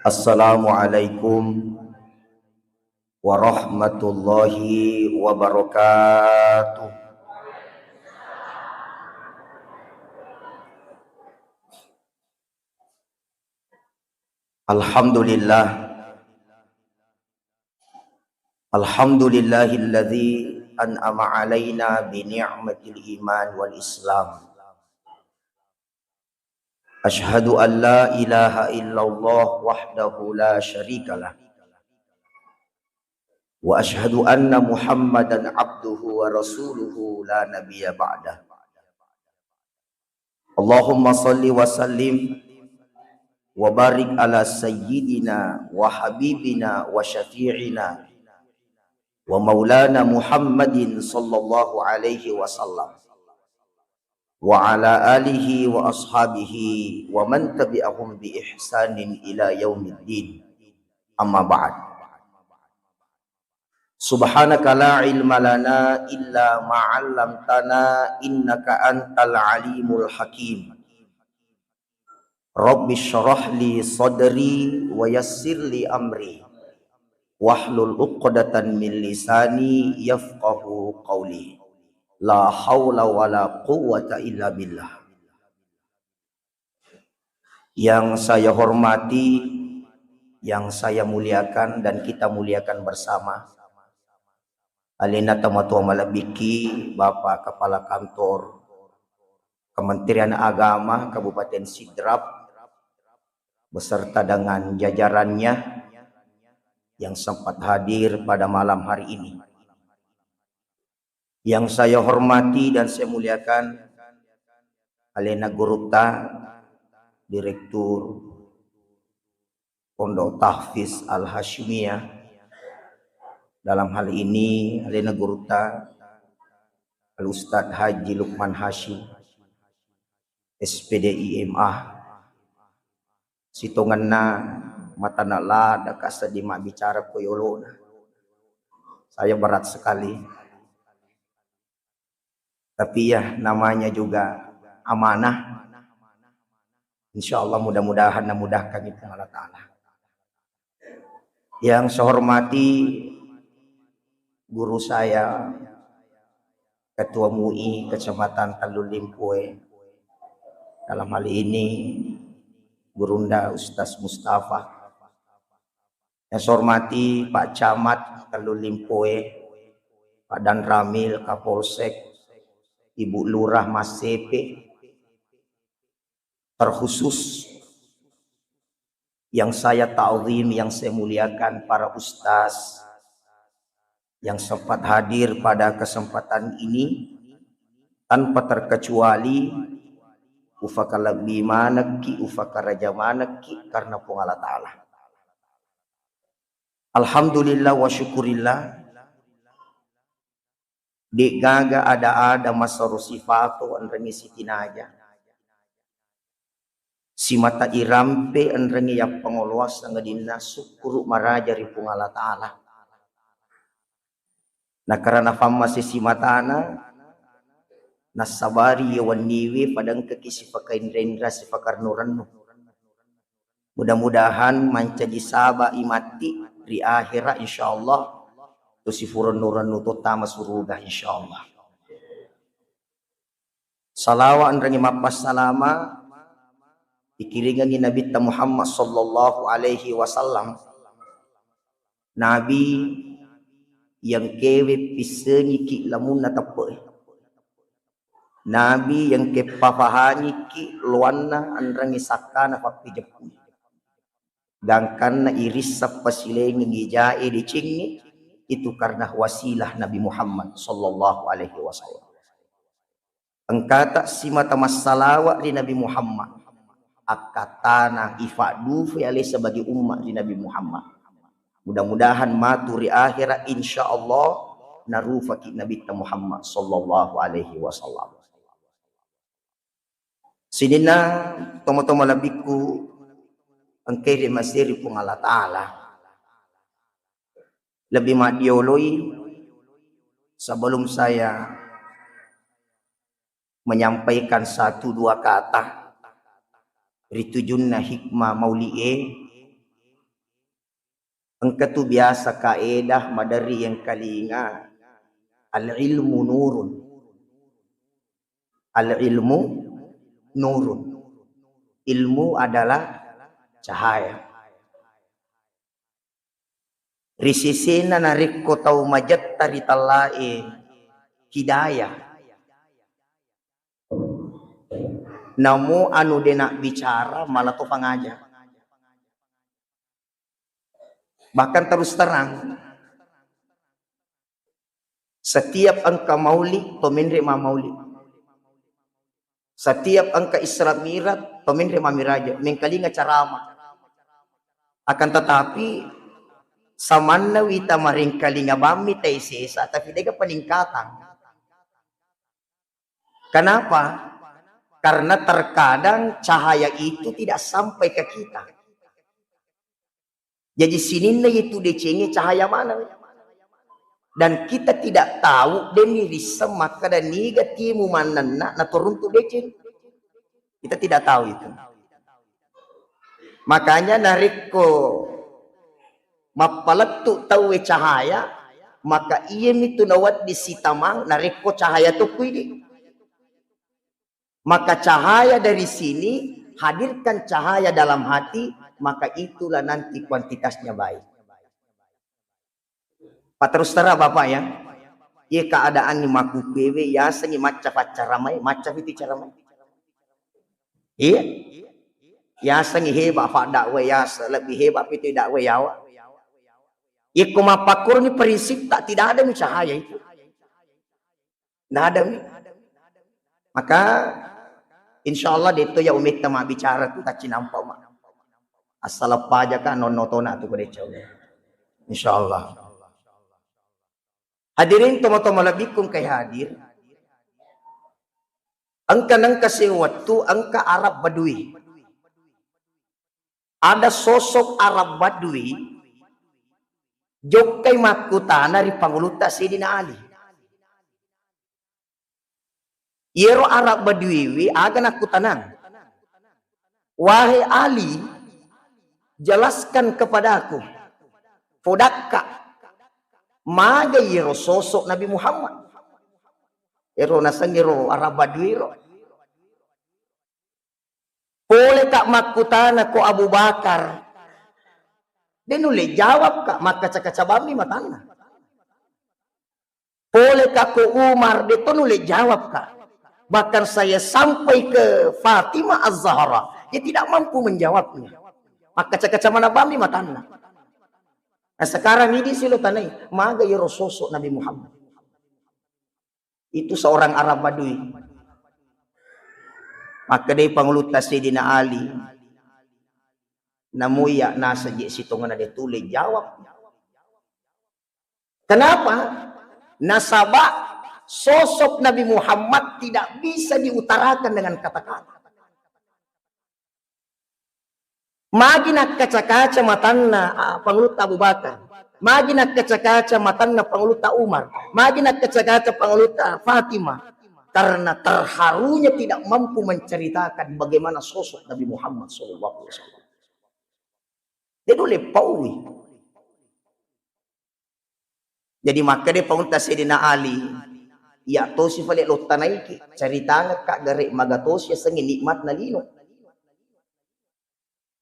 Assalamualaikum warahmatullahi wabarakatuh. Alhamdulillah, alhamdulillahilladzi an'ama alaina bi ni'matil iman wal islam. Ashhadu an la ilaha illallah wahdahu la syarikalah. Wa ashhadu anna Muhammadan abduhu wa rasuluhu la nabiyya ba'dah. Allahumma salli wa sallim wa barik ala sayyidina wa habibina wa syafi'ina wa maulana Muhammadin sallallahu alaihi wasallam wa ala alihi wa ashabihi wa man tabi'ahum bi ihsanin ila yaumiddin. Amma ba'd. Subhanaka la ilma lana illa ma 'allamtana innaka antal alimul hakim. Rabbi syrah li sadri wa yassir li amri wahlul 'uqdatan min lisani yafqahu qawli. La haula wala quwwata illa billah. Yang saya hormati, yang saya muliakan dan kita muliakan bersama, Alina Tamatua Malabiki, Bapak Kepala Kantor Kementerian Agama Kabupaten Sidrap beserta dengan jajarannya yang sempat hadir pada malam hari ini. Yang saya hormati dan saya muliakan Alena Gurupta, Direktur Pondok Tahfiz Al-Hashimiyah. Dalam hal ini Alena Gurupta Al-Ustadz Haji Lukman Hashim, SPD IMA, sitonganna matana lada kasadima bicara koyolona. Saya berat sekali. Tapi ya namanya juga amanah. Insya Allah mudah-mudahan memudahkan itu Allah Ta'ala. Yang saya hormati guru saya, Ketua MUI Kecamatan Talun Limpoe. Dalam hal ini Gurunda Ustaz Mustafa. Yang saya hormati Pak Camat Talun Limpoe, Pak Dan Ramil Kapolsek, Ibu Lurah Mas Sepe, terkhusus yang saya ta'zim, yang saya muliakan para ustaz yang sempat hadir pada kesempatan ini tanpa terkecuali ufakalabi manaki ufakaraja manaki karena Allah Ta'ala. Alhamdulillah wa syukurillah. Di gaga ada masaru sifato anrengi sitinaja. Si mata irampe anrengi yang pengoluas ngadina syukuru maraja ripung Allah Ta'ala. Nah karena fama si matana nasabari yawan niwi padang kekisi pakain rendra si pakar nuranu. Mudah-mudahan mancaji saba imati di akhirat insyaallah. Tusifurun nuran nututama suruga insyaallah. Salawat anrangi mapas salama dikiringan Nabi Muhammad sallallahu alaihi wasallam. Nabi yang kewe pisengi ki lamun natape. Nabi yang kepafahani ki luanna anrangi sakana papi jepu. Gangkan na iris sapasilengi gijae di cingni. Itu karena wasilah Nabi Muhammad sallallahu alaihi wasallam. Engkata si mata masalawat di Nabi Muhammad. Akatana ifadu fi alaihi sebagai umat di Nabi Muhammad. Mudah-mudahan maturi akhirat insyaallah narufaki Nabi Muhammad sallallahu alaihi wasallam. Sidina tomo-tomo labiku engkiri masiri pung Allah Ta'ala. Lebih madioloi sebelum saya menyampaikan satu dua kata ritujunna hikmah mauli'e Engka tu biasa kaedah madari yang kalinga. Al-ilmu nurun. Al-ilmu nurun. Ilmu adalah cahaya. Risisina narikko tau majat taritalae hidayah. Namu anu denak bicara malah tu pengajar. Bahkan terus terang, setiap angka maulid to menerima maulid. Setiap angka Isra Mi'raj to menerima miraja, mengkalinga ceramah. Akan tetapi samanna wita maring kalinga bami taisesa tapi dega peningkatan. Kenapa? Karena terkadang cahaya itu tidak sampai ke kita. Jadi sininna itu decenge cahaya mana? Dan kita tidak tahu demi risem maka dan niga timu mananna na turun tu deceng. Kita tidak tahu itu. Makanya narikko mapalatu tahu cahaya maka iya itu nawat di sitamang narikko cahaya tu kuidi. Maka cahaya dari sini hadirkan cahaya dalam hati, maka itulah nanti kuantitasnya baik. Pak terus terang Bapak ya. Ia keadaan ni maku pewe ya sengi maca pacaramai, maca itu caramai. Iya. Ya sengi hebat pak dakwe ya lebih hebat itu dakwe yawa. Ia kumapakur ni prinsip tak tidak ada ni cahaya itu. Tidak ada ni. Maka insyaallah itu ya umit tema bicara tu tak cinampa mak. Asal apa aja kan nonotona tu kode jauh. Insyaallah. Hadirin tomo-tomo labikum kay hadir. Angka nang kasi waktu angka Arab Badui. Ada sosok Arab Badui jok kay makutana ri panguluta Sayyidina Ali. Yero Arab Badui aga nakutanan. Wahai Ali, jelaskan kepadaku. Fodakka maga yero sosok Nabi Muhammad. Ero nasangiro Arab Badui ro. Boleh tak makutana ko Abu Bakar. Dia nule jawab kak maka cakacabami matana. Boleh kak ko Umar dia tu nule jawab kak. Bahkan saya sampai ke Fatimah Az-Zahra, dia tidak mampu menjawabnya. Maka cakacamana bami matana. Nah sekarang ini silo tanai maga yero sosok Nabi Muhammad. Itu seorang Arab Badui. Maka dia panguluta Sayyidina Ali. Namuya nasa je sitongan dia tulis jawab. Kenapa? Nasabah sosok Nabi Muhammad tidak bisa diutarakan dengan kata-kata. Magi nak kaca-kaca matanna panguluta Abu Bakar. Magi nak kaca-kaca matanna panguluta Umar. Magi nak kaca-kaca panguluta Fatimah. Karena terharunya tidak mampu menceritakan bagaimana sosok Nabi Muhammad SAW. Dia dulu paui. Jadi maka dia panguluta Sayyidina Ali. Ya tosi falik lo tanaiki. Ceritanya kak garik magatosi sengi nikmat na lino.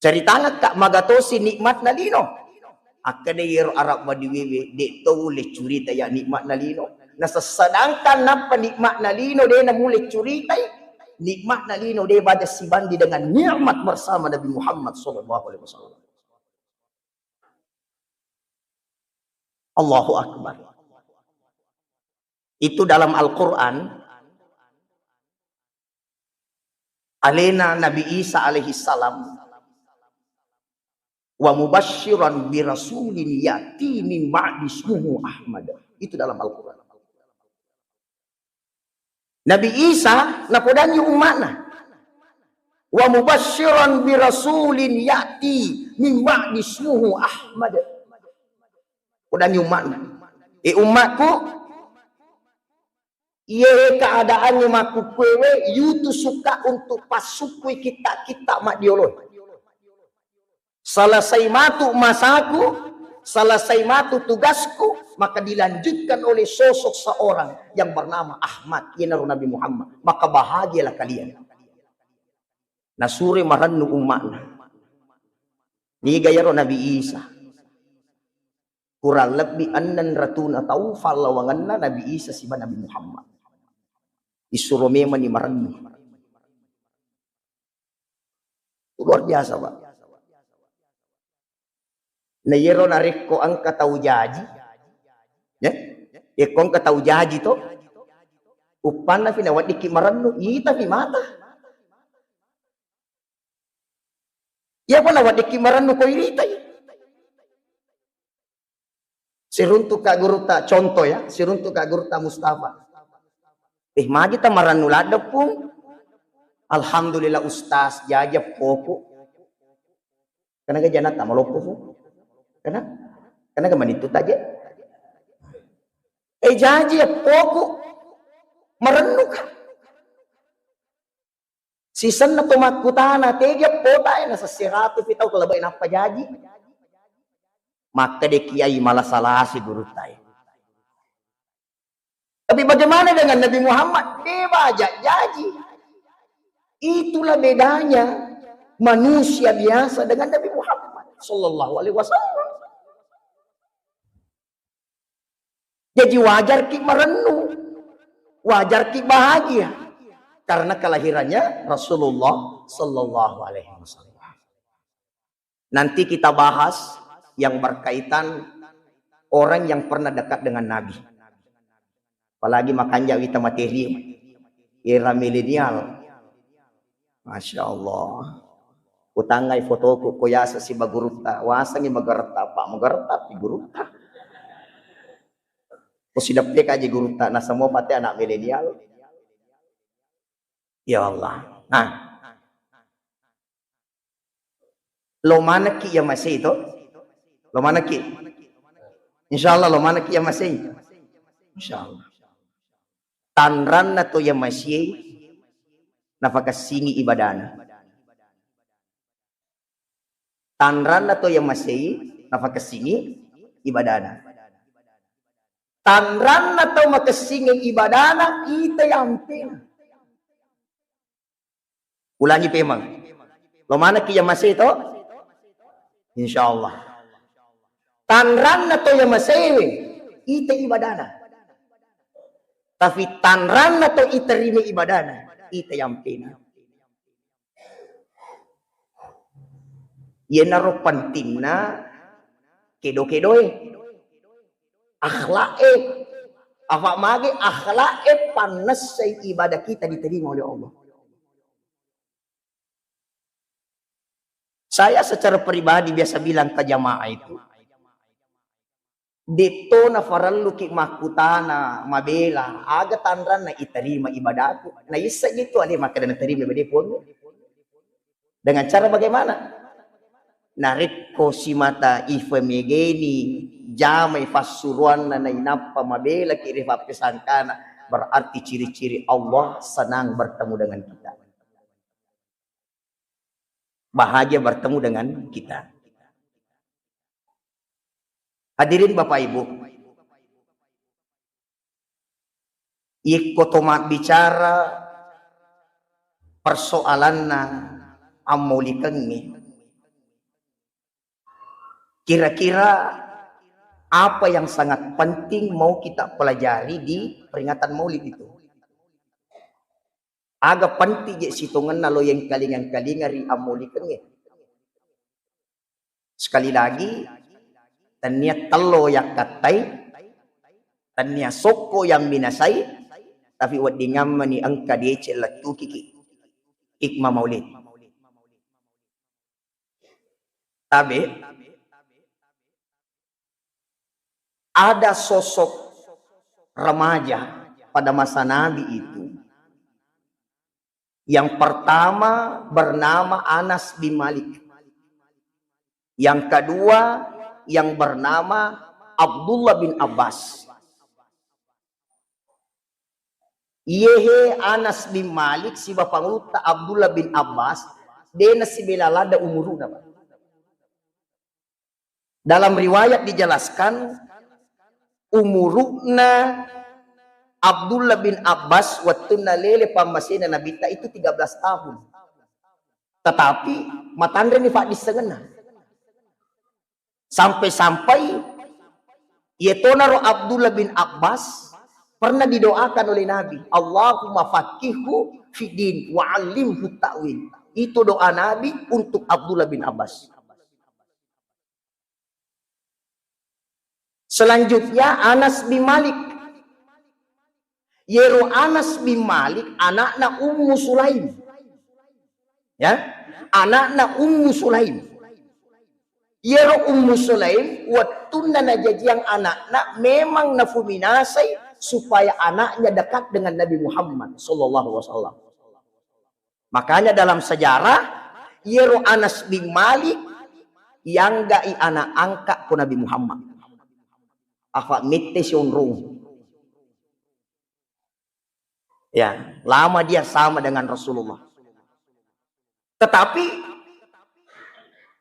Ceritanya kak magatosi nikmat na lino. Akadayir Arab Badui de tole curita ya nikmat na lino. Nasa sedangkan napa nikmat na lino dia na mulai curitai. Nikmat na lino dia baca sibandi dengan nikmat bersama Nabi Muhammad SAW. Allahu Akbar. Itu dalam Al-Quran. Alena Nabi Isa alaihi salam. Wa mubasyiran bi rasulin yati min ba'di ismuhu Ahmad. Itu dalam Al-Quran. Nabi Isa napodanyi umatna. Wa mubasyiran bi rasulin yati min ba'di ismuhu Ahmad. Podanyi umatna. Umatku iya keadaannya maku kwewe yutu suka untuk pasukui kita mak dioloi. Selesai matu masaku Selesai matu tugasku, maka dilanjutkan oleh sosok seorang yang bernama Ahmad, yaitu Nabi Muhammad. Maka bahagialah kalian. Nasuri marannu umakna. Ni gaya Nabi Isa. Kurang lebih annan ratuna tahu falawanganna Nabi Isa si Nabi Muhammad. Disuruh memang ni marannu. Luar biasa, Pak. Na yero narik ko ang kataw jaji. Ya? Ikong kataw jaji to. Upan na pinawat di kimarannu. Ita mata. Ya pa nawat di kimarannu ko irita. Siruntu ka guruta contoh ya. Siruntu ka guruta Mustafa. Magi ta marannu ladap po. Alhamdulillah ustaz jajab popo. Karena ka janat ta maloko po. Karena ka manitut aja. Jaji ya popo. Marannu ka. Sisan na tumakutana. Tegya po tayo. Nasa siratu pitaw kalabay na pajaji. Maka de kiai malah salah si guru tayo. Tapi bagaimana dengan Nabi Muhammad? Dia baca jaji. Itulah bedanya manusia biasa dengan Nabi Muhammad sallallahu alaihi wasallam. Jadi wajar ki merenung, wajar ki bahagia karena kelahirannya Rasulullah sallallahu alaihi wasallam. Nanti kita bahas yang berkaitan orang yang pernah dekat dengan Nabi. Apalagi makanya kita materi era milenial. Masya Allah. Utangay fotoku kuyasa si baguruta. Wasangi magarta pa. Magarta pi guruta. O sidaplik aja guruta. Nasa mo pati anak milenial. Ya Allah. Nah. Lo mana ki ya masih itu? Lo mana ki? Insyaallah lo mana ki ya masih? Insyaallah. Tanran na to ya masih. Nafakasingi ibadana. Tanran na to ya masih. Nafakasingi ibadana. Tanran na to makasingi ibadana. Ita yampin. Ulangi pemang. Lo mana ki ya masih itu? Insyaallah. Tanran na to ya masih. Ita ibadana. Tapi tanran na to iterimi ibadana. Ita yampin. Yan naro pantimna kedo-kedoy. Akhlae. Apa magi akhlae panas sa ibadah kita diterima oleh Allah. Saya secara pribadi biasa bilang ke jamaah itu. Dito na farallu ki makutana mabela aga tanran na iterima ibadahku. Na isa gitu ali maka na terima ibadah pun. Dengan cara bagaimana? Narik ko si mata ifemegeni jamai fasuruan na inapa mabela ki rifa pesangkana berarti ciri-ciri Allah senang bertemu dengan kita. Bahagia bertemu dengan kita. Hadirin Bapak Ibu, ikut tomat bicara persoalanna amulikannya. Kira-kira apa yang sangat penting mau kita pelajari di peringatan Maulid itu? Agak penting je situngan nalo yang kalingan-kalingan ri amulikannya. Sekali lagi. Tanya telo yang katai, tanya soko yang binasai, tapi wadi ngamani angka dia celatu kiki, ikma maulid. Tapi ada sosok remaja pada masa Nabi itu, yang pertama bernama Anas bin Malik, yang kedua yang bernama Abdullah bin Abbas. Yehe Anas bin Malik si bapanguta Abdullah bin Abbas dena si belalada umuruna. Dalam riwayat dijelaskan umuruna Abdullah bin Abbas waktu nalele pamasina nabita itu 13 tahun. Tetapi matandre ni Pak disengena. Sampai-sampai yetonaro Abdullah bin Abbas pernah didoakan oleh Nabi, Allahumma faqihu fiddin wa 'allimhu ta'wil. Itu doa Nabi untuk Abdullah bin Abbas. Selanjutnya Anas bin Malik. Yero Anas bin Malik anakna Ummu Sulaim. Ya, anakna Ummu Sulaim. Yero Ummu Sulaim waktu najajiang anakna memang nafuminasai supaya anaknya dekat dengan Nabi Muhammad sallallahu alaihi wasallam. Makanya dalam sejarah Yero Anas bin Malik yang gai anak angkat ku Nabi Muhammad. Afak mitte sionrung. Ya, lama dia sama dengan Rasulullah. Tetapi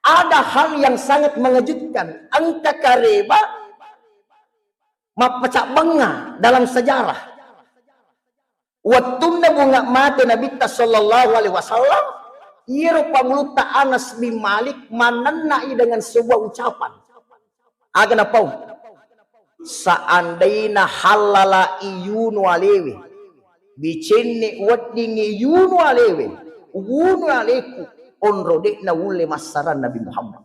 ada hal yang sangat mengejutkan. Angka kareba mapecak benga dalam sejarah. Waktu bunga mati Nabi sallallahu alaihi wasallam, yero pamuluta Anas bin Malik manannai dengan sebuah ucapan. Agan apa? Seandainya halala iyunu alewe, bicenne wadingi yunu alewe, unu aleku onrode na wule masaran Nabi Muhammad.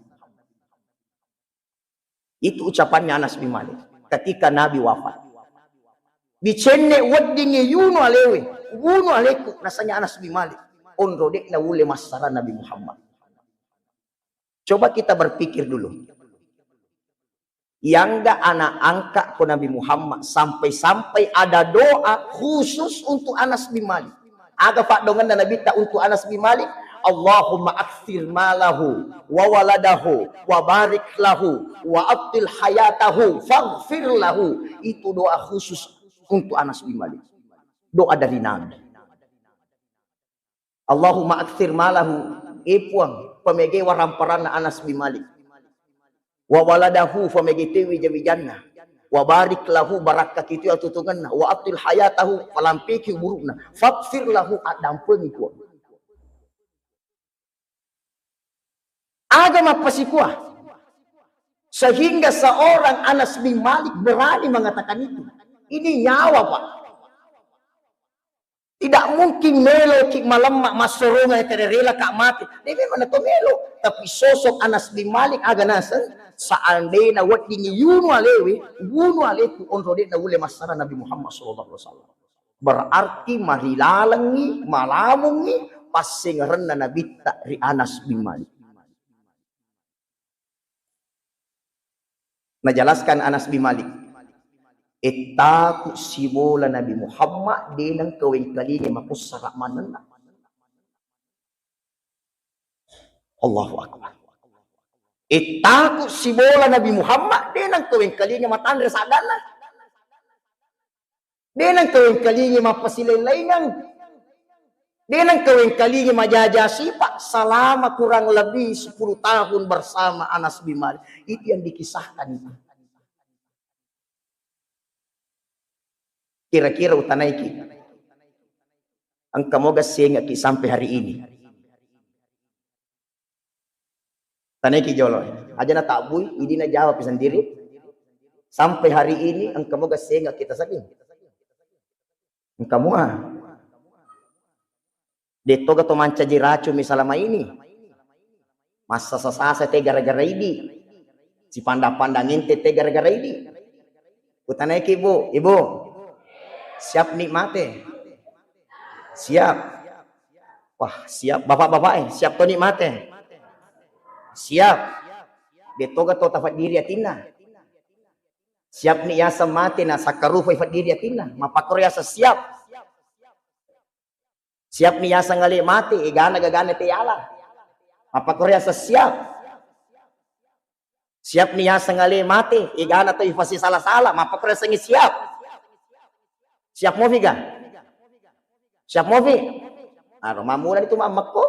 Itu ucapannya Anas bin Malik ketika Nabi wafat. Bicenne wadingi yunu alewe, unu aleku, rasanya Anas bin Malik onrode na wule masaran Nabi Muhammad. Coba kita berpikir dulu. Yang gak anak angkat ke Nabi Muhammad sampai-sampai ada doa khusus untuk Anas bin Malik. Aga pak dongan Nabi tak untuk Anas bin Malik, Allahumma akthir malahu wa waladahu wa barik lahu wa abtil hayatahu faghfir lahu. Itu doa khusus untuk Anas bin Malik. Doa dari Nabi. Allahumma akthir malahu ipuang pemege waramparana Anas bin Malik. Wa waladahu famegitewi jawi jannah wa barik lahu barakah kitu atutunganna wa abtil hayatahu falampiki burukna faghfir lahu adampeun ku agama pasikuah sehingga seorang Anas bin Malik berani mengatakan itu. Ini nyawa Pak, tidak mungkin melo ki malamak masurunga terrela kak mati ini mana to melo. Tapi sosok Anas bin Malik aga nasan seandainya wadingi yunu alewe wunu aleku onrode na ule masara Nabi Muhammad sallallahu alaihi wasallam. Berarti marilalangi malamungi passing renna Nabi tak ri Anas bin Malik. Najelaskan Anas bin Malik. Itaku sibola Nabi Muhammad dinang kawin kalinya makusara manana. Allahu akbar. Itaku sibola Nabi Muhammad dinang kawin kalinya matandre sadana. Dinang kawin kalinya mapasilain-lainan. Dinang kawin kalinya majajasi Pak selama kurang lebih 10 tahun bersama Anas bin Malik. Itu yang dikisahkan itu. Kira-kira utanai ki angka moga sehingga ki sampai hari ini tanai ki jolo aja na tabui ini na jawab sendiri sampai hari ini angka moga sehingga kita saking angka mua detoga to manca jiracu misalnya ini masa sasa te gara-gara ini si panda-pandangin te gara-gara ini utanai ki ibu siap nikmati, siap, wah siap bapak-bapak siap to nikmati, siap, betoga to tafat diri atina, siap ni yasa mati na sakarufa ifat diri atina, mapakor yasa siap, siap ni yasa ngali mati, igana-gagana tiyala, mapakor yasa siap, siap ni yasa ngali mati, igana to ifasi salah-salah, mapakor yasa ngi siap. Siap mau ga? Siap mau vi? Nah, mamulan itu mamak ko.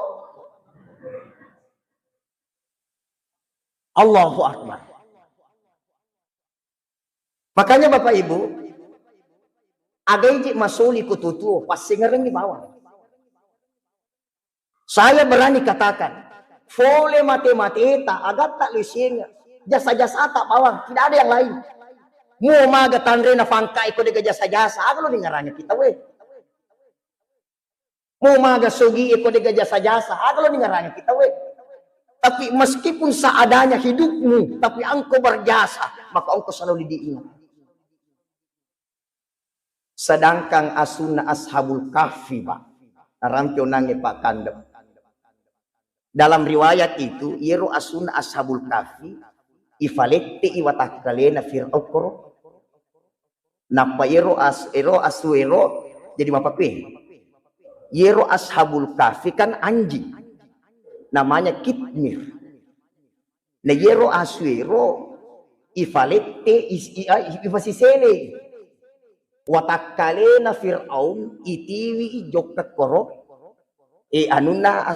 Allahu Akbar. Makanya Bapak Ibu, agak masuli kututu pas singereng di bawah. Saya berani katakan, boleh mati-mati agak tak lising, jasa-jasa tak bawang, tidak ada yang lain. Mau maga tandre na fangkai ko de jasa-jasa, agak lo dengarannya kita weh. Mau maga sugi ko de jasa-jasa, agak lo dengarannya kita weh. Tapi meskipun seadanya hidupmu, tapi engkau berjasa, maka engkau selalu diingat. Sedangkan asuna ashabul kahfi Pak, rampio nange Pak Kandem. Dalam riwayat itu, yero asuna ashabul kahfi, ifalette iwatakalena fir'aukoro. Napa yero asuero, jadi apa pe? Yero ashabul kahfi kan anjing, namanya kitmir. Nah yero asuero, ifalette ifasisele. Watakalena fir'aun itiwi jokakoro. Anunna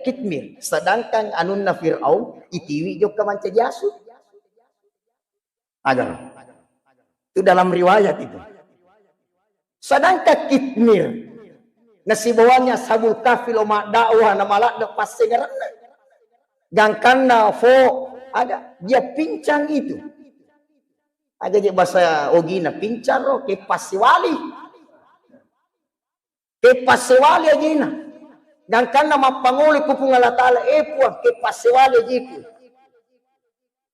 kitmir, sedangkan anunna fir'aun itiwi jok kamanca jasu. Agar itu dalam riwayat itu. Sedangkan kitmir nasibawannya sabul kafil ma dakwah na malak de pasengaran gangkanna fo ada dia pincang itu. Ada je bahasa ogina pincang ro ke pasiwali. Ke pasiwali agina. Dan karena mapanguli kupung Allah Ta'ala puang ke pasiwali jiku.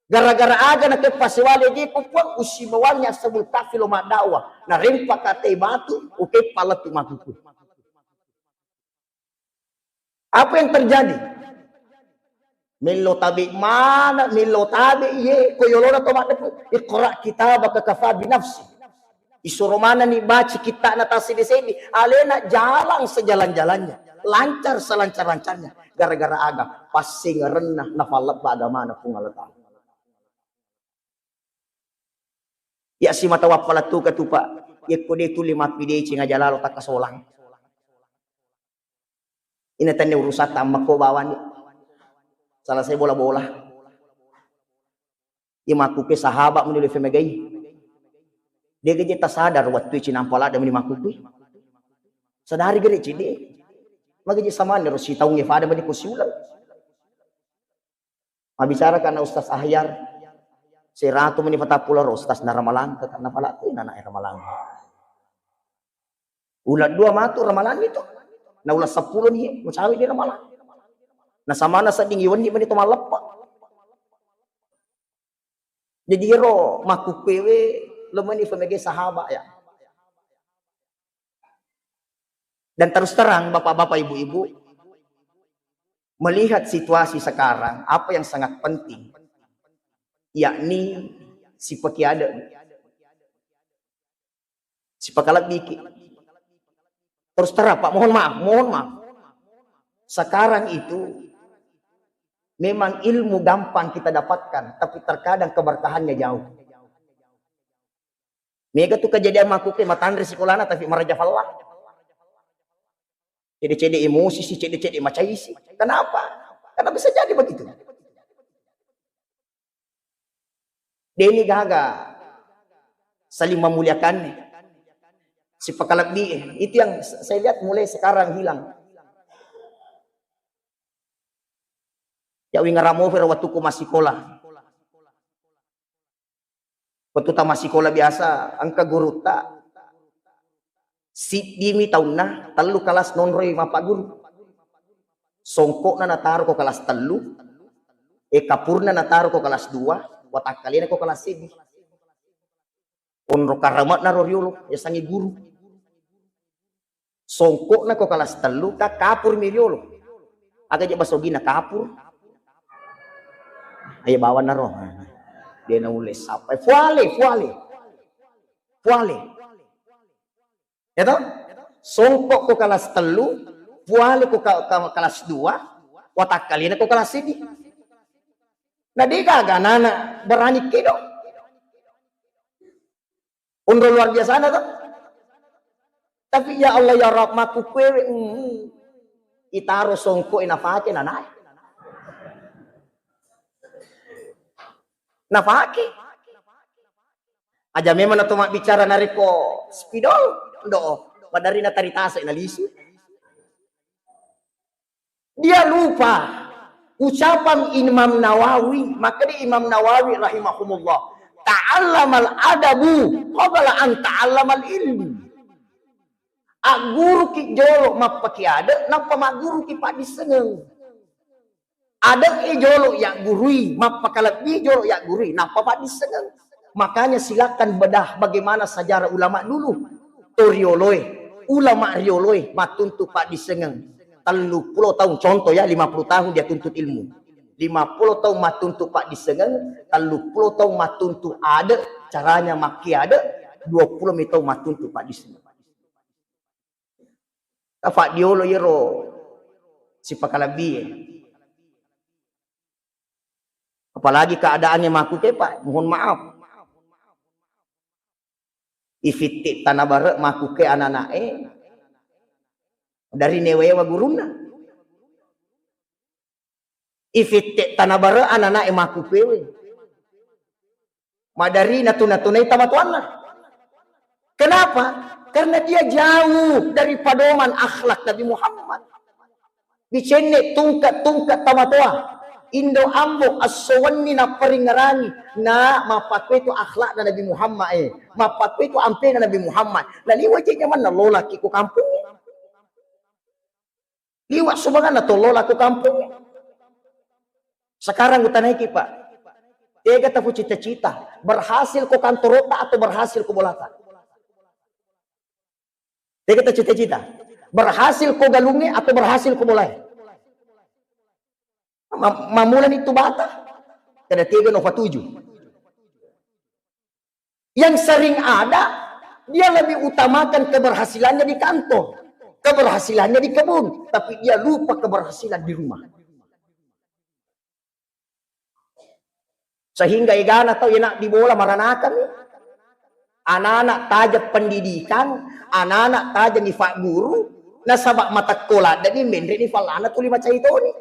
Gara-gara aga na ke pasiwali jiku puang usimawalnya sebul kafilo madawa. Na rimpa kate batu uke palatu makuku. Apa yang terjadi? Milo tabi mana? Milo tabi ye koyolona tomat depu. Iqra kitabaka kafa binafsi. Isuruh mana nih baca kita natasi di sini. Alena jalan sejalan-jalannya. Lancar selancar-lancarnya gara-gara aga passing renah nafalat agama na pungalata. Ya si mata wapalatu katupa ya kode tu 5 pide cinga jalalo tak kasolang. Ini tanya urusan tamak ko bawan. Salah saya bola-bola. Ya makuke sahabat menilai femegai. Dia gaji tak sadar waktu cinampala ada menimakuke. Sadari gede cide. Magaji sama ni Rosi tahu ngefada bani kusiulang. Mabicara karena Ustaz Ahyar, si Ratu meni fatapula Ustaz Naramalang karena pala tu nana Ramalang. Ulat 2 matu Ramalang itu. Na ulat 10 ni musawi di Ramalang. Na sama na sa dingiwan ni bani tumalapa. Jadi ro makupewe lemani famege sahabat ya. Dan terus terang bapak-bapak ibu-ibu melihat situasi sekarang apa yang sangat penting yakni si pekiada si pekalat biki terus terang Pak mohon maaf sekarang itu memang ilmu gampang kita dapatkan tapi terkadang keberkahannya jauh. Mega tuh kejadian makuke matandri sekolahna tapi maraja fallah. Cede-cede emosi sih, cede-cede macai sih. Kenapa? Karena bisa jadi begitu. Deni gaga saling memuliakan. Si pekalat di itu yang saya lihat mulai sekarang hilang. Ya wingaramo pero waktu ku masih sekolah. Waktu ta masih sekolah biasa, angka guru tak si dimi tahun na telu kelas nonroy mapa guru songkok na nataro ko kelas telu kapurna nataro ko kelas 2 watak kalian ko kelas 1 onro karamat na roriolo ya sangi guru songkok na ko kelas telu ka kapur miriolo aga je basogi na kapur ay bawa na ro dia na ules apa fuale itu songkok ko kelas telu puale ko kelas 2 watak kalian ko kelas 1 nah di kaganana berani kido unro luar biasa na to tapi ya Allah ya rahmatku kwewe itaro songkok inafake na nae nafake Aja memang na mak bicara nariko spidol do padari na taritasa inalisu. Dia lupa ucapan Imam Nawawi, maka di Imam Nawawi rahimahumullah, ta'allamal adabu qabla an ta'allamal ilmu. Guru ki jolo mapaki ada, napa mak guru ki pak disengeng. Ada jolo ya gurui, mapakalabi jolo ya gurui, napa pak disengeng. Makanya silakan bedah bagaimana sejarah ulama dulu. Torioloi, ulama rioloi, matuntu pak disengeng. 30 tahun contoh ya, 50 tahun dia tuntut ilmu. 50 tahun matuntu pak disengeng, 30 tahun matuntu ada, caranya maki ada, 20 tahun matuntu pak disengeng. Kafak diolo yero si pakalabi. Apalagi keadaannya maku ke pak, mohon maaf. Ifitik tanah barak maku ke anak-anak dari newewa guruna. Ifitik tanah barak anak-anak maku pewe. Madari natuna-tunai tamatuanlah. Kenapa? Karena dia jauh dari padoman akhlak Nabi Muhammad. Dicene tungkat-tungkat tamatoa. Indo ambo aswani na peringarani na mapakwe itu akhlak na Nabi Muhammad mapakwe itu ampe na Nabi Muhammad. Lali wajibnya mana lola ki ku kampung. Liwat subangan na to lola ku kampung. Sekarang utanai ki Pak. Tega tapu cita-cita berhasil ku kantorota atau berhasil ku bolata. Tega ta cita-cita berhasil ku galungi atau berhasil ku bolai. Mamulan itu bata kada 3 nova 7. Yang sering ada dia lebih utamakan keberhasilannya di kantor, keberhasilannya di kebun, tapi dia lupa keberhasilan di rumah. Sehingga igana tahu enak di bola maranakan anak-anak tajam pendidikan, anak-anak tajam di fak guru, nasabak mata kola dan ini mendre ni falana tuli macam itu ni.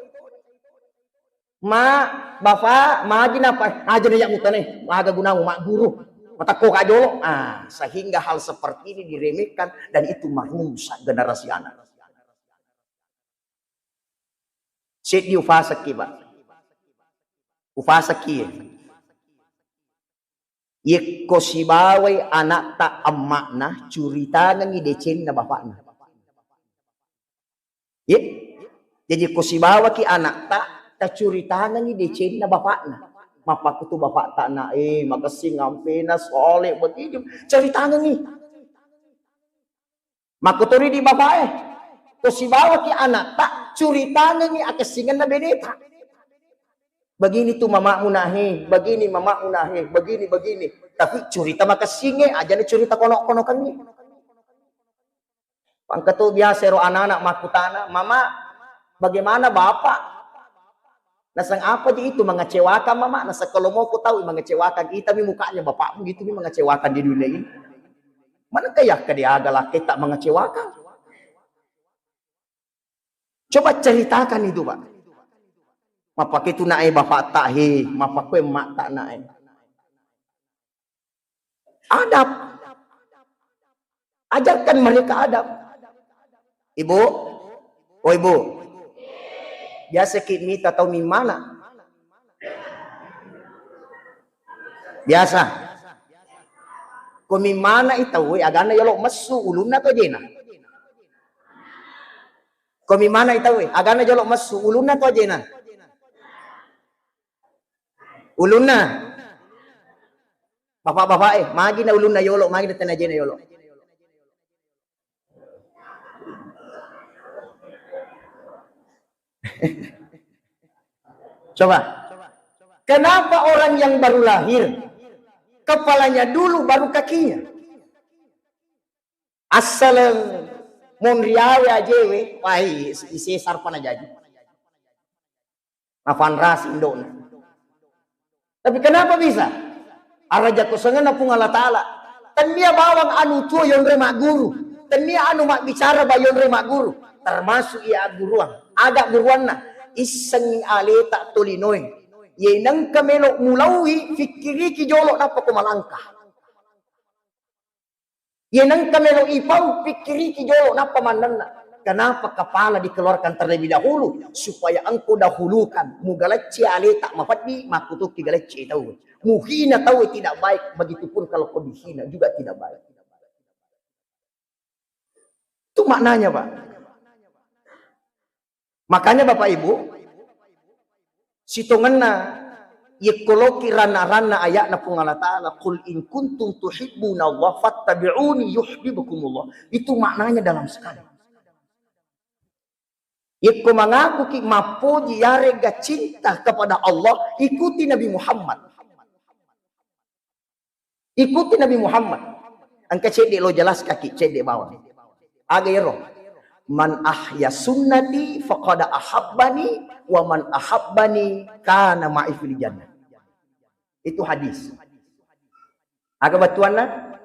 Ma bapak majin apa aja yang utane maga gunamu mak guru mata kok kajolo sehingga hal seperti ini diremehkan dan itu merusak generasi anak. Sedi ufasa ki Pak. Ufasa ki. Ye kosibawai anak tak emakna curita ngi decen na bapakna. Ye. Jadi kosibawa ki anak tak curitaan ni decen na bapak na. Mapak tu bapak tak na makasih ngampe na soleh begini. Ceritaan ni. Makutori di bapak Kau si bawa ki anak tak curitaan ni akasingan na beneta. Begini tu mamamu nahe, begini mamamu nahe, begini. Tapi cerita makasinge aja ni cerita kono-kono kan ni. Pangkato biasa ro anak-anak makutana, mama bagaimana bapak? Nasang apa di itu mengecewakan mama, nasa kalau mau ku tahu mengecewakan kita mi mukanya bapakmu gitu mi mengecewakan di dunia ini. Mana kayak ke dia laki tak mengecewakan? Coba ceritakan itu Pak. Mapak itu naik bapak tak mapak kue mak tak naik. Adab. Ajarkan mereka adab. Ibu, oh ibu. Biasa kita tahu di mana? Biasa. Kau di mana itu? Agana yolok mesu ulun atau jena? Kau di mana itu? Agana yolok mesu ulun atau jena? Ulun na. Bapak-bapak magi na ulun na yolok, magi na tanah jena yolok. Coba. Kenapa orang yang baru lahir kepalanya dulu baru kakinya? Asal monriawe ajewe, wahai isi sarpan aja. Nafan ras Indona. Tapi kenapa bisa? Araja kusengan na pungala ta'ala. Dan dia bawang anu tuo yon remak guru. Dan dia anu mak bicara bayon remak guru. Termasuk ia guruan. Agak guruan na. Iseng ale tak tulinoy. Ye nang kamelo mulawi fikiri ki jolo na pa kumalangkah. Yenang kamelo ipau pikiri ki jolo napa mananna. Kenapa kepala dikeluarkan terlebih dahulu? Supaya engkau dahulukan. Mugalacci ale tak mafadi, makutuk tigalacci tahu. Muhina tahu tidak baik. Begitupun kalau kau dihina juga tidak baik. Itu maknanya, Pak. Makanya Bapak Ibu, sitonganna yekoloki rana-rana ayatna pun Allah Ta'ala, qul in kuntum tuhibbuna Allah fattabi'uni yuhibbukumullah. Itu maknanya dalam sekali. Yekko mengaku ki mapuji yarega cinta kepada Allah, ikuti Nabi Muhammad. Ikuti Nabi Muhammad. Angka cedek lo jelas kaki cedek bawah. Agero. Man ahya sunnati faqad ahabbani wa man ahabbani kana ma'i fil jannah. Itu hadis. Aga batuanna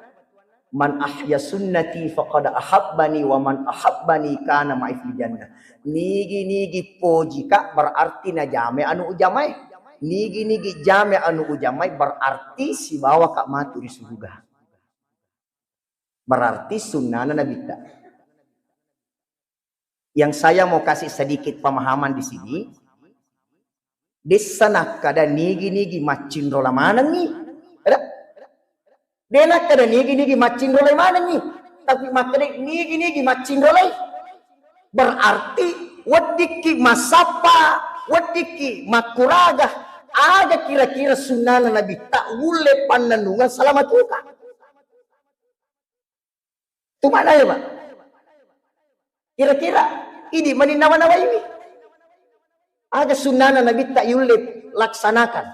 man ahya sunnati faqad ahabbani wa man ahabbani kana ma'i fil jannah. Nigi poji kak berarti na jame anu ujamai. Nigi jame anu ujamai berarti si bawa kak matu di surga. Berarti sunnah Nabi tak. Yang saya mau kasih sedikit pemahaman di sini. Di sana kada nigi macin rola mana nih? Ada? Dena kada nigi macin rola mana nih? Tapi makanya nigi macin rola. Berarti wadiki masapa, wadiki makuraga. Ada kira-kira sunnah Nabi tak boleh pandanungan selamat muka. Itu mana ya, Pak? Kira-kira ini maninawa-nawa ini. Ada sunnah Nabi tak boleh laksanakan.